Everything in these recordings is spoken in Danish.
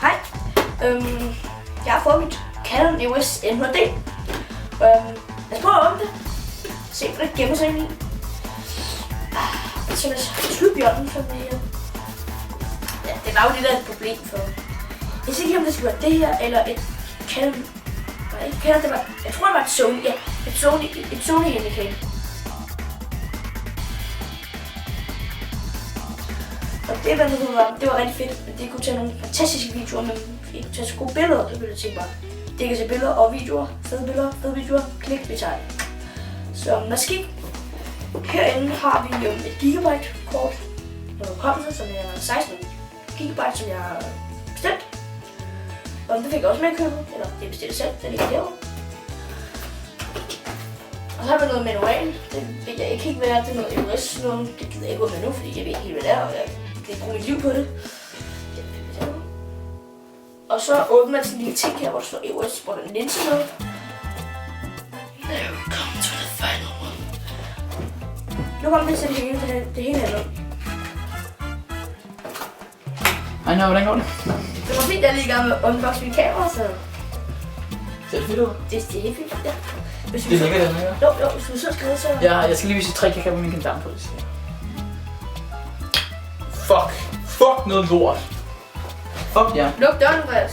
Hej, jeg har fået mit Canon EOS M100D. Lad os prøve at åbne det. Se, hvad der gemmer sig ind i. Så lad os slutte bjørnen for det her. Ja, det var jo det der et problem for. Jeg ved ikke, om det skal være det her, eller et Canon. Nej, ikke Canon, det var, jeg tror det var et Sony. Ja, et Sony indikator. Og det, det var rigtig fedt, at det kunne tage nogle fantastiske videoer, men det kunne tage så gode billeder, så ville jeg tænke bare, det kan se billeder og videoer, fede videoer, klik, vi tager det. Så maskine. Herinde har vi et gigabyte kort, noget hukommelse, som er 16 gigabyte, som jeg har bestemt. Og det fik jeg også med at købe, eller det bestilte selv, den ligger derovre. Og så har vi noget manual, det ved jeg ikke helt hvad er, det er noget EOS, det gider jeg ikke gå med nu, fordi jeg ved ikke helt hvad det er, og jeg kan bruge mit liv på det. Og så åbner man sådan en lille ting her, hvor der står EOS, hvor der er en linse med. There we come to the final one. Nu kommer det til det hele her. Ej, nå, hvordan går det? Det var fint, jeg er lige i gang med at unboxe mit kamera, så... Ser det fedt ud? Det er helt fint, ja. Hvis Det ligger den her. Jo, hvis du så skal så... Ja, jeg skal lige vise 3 kakaer på min kandam på det, siger jeg. Fuck noget lort. Fuck ja. Luk døren, Andreas.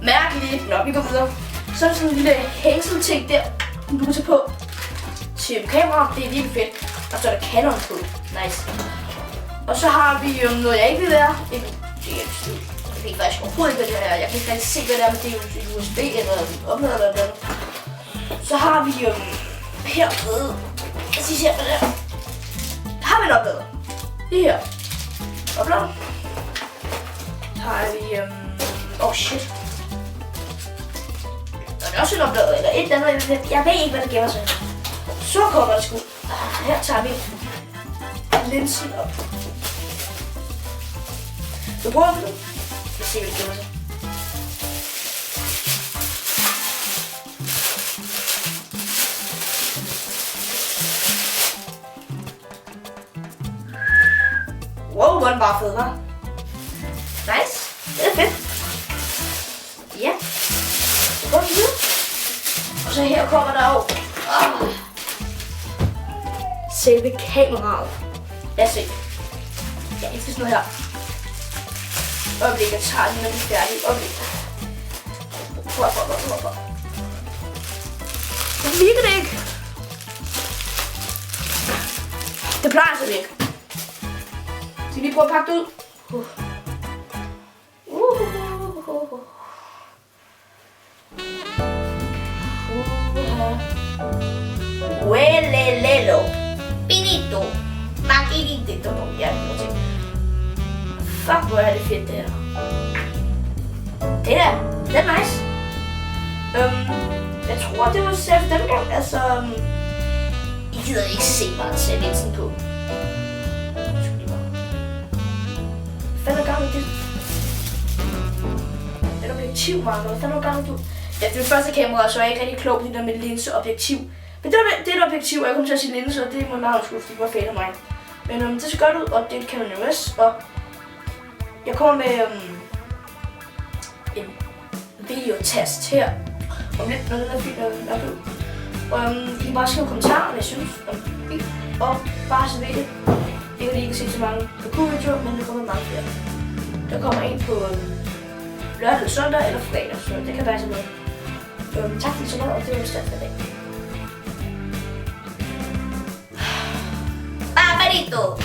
Mærkeligt. Nå, vi går videre. Så er der sådan en lille hængselting der, du kan tage på til kamera. Det er virkelig fedt. Og så er der Canon på. Nice. Og så har vi noget, jeg ikke vil være. Jeg ved faktisk overhovedet ikke, hvad det er. Jeg kan ikke rigtig se, hvad det er, men det er jo en USB eller en oplader eller noget. Så har vi hernede. Jeg skal se her, hvad det er. Der har vi en oplader. Det her. Oplader. Så har vi shit. Der er også en oplader, eller et eller andet. Jeg ved ikke, hvad der gemmer sig. Så kommer det sgu. Her tager vi linsen op. Så prøver vi det. Lad os se, hvad det gemmer sig. Wow, hvor er den bare fed, hva'? Nice. Det er fedt. Ja. Så går vi videre. Og så her kommer der jo selve kameraet. Lad os se. Jeg elsker sådan noget her. Øjeblik, jeg tager den, når vi er færdige. Øjeblik. Prøv. Det virker det ikke. Det plejer så virke. Skal vi prøve at pakke det ud? Huelelelo. Finito. Magidito. Ja, det er fuck, hvor er det fedt det her. Det er nice. Jeg tror, det var selv den gang. Altså, I gider ikke se mig sætte linsen på. Hvad er gang i det? Det er objektiv, Marco. Hvad er gang i du? Ja, det er det første kamera, så er jeg ikke rigtig klog på det der med linse og objektiv. Men det er et objektiv, og jeg kommer til at sige linse, og det må meget undskylde, fordi det var fedt af mig. Men det ser godt ud, og det er et Canon EOS, og jeg kommer med en videotast her. Om lidt, når den er fint, er blevet. I kan bare skrive kommentarer, hvad I synes om det, og bare så ved det. Det kan I ikke se så mange på Q-videoer, men der kommer mange flere. Der kommer en på lørdag eller søndag eller fredag, så det kan være så noget. Tak for så meget, og det var stærkt for i dag. Barbarito!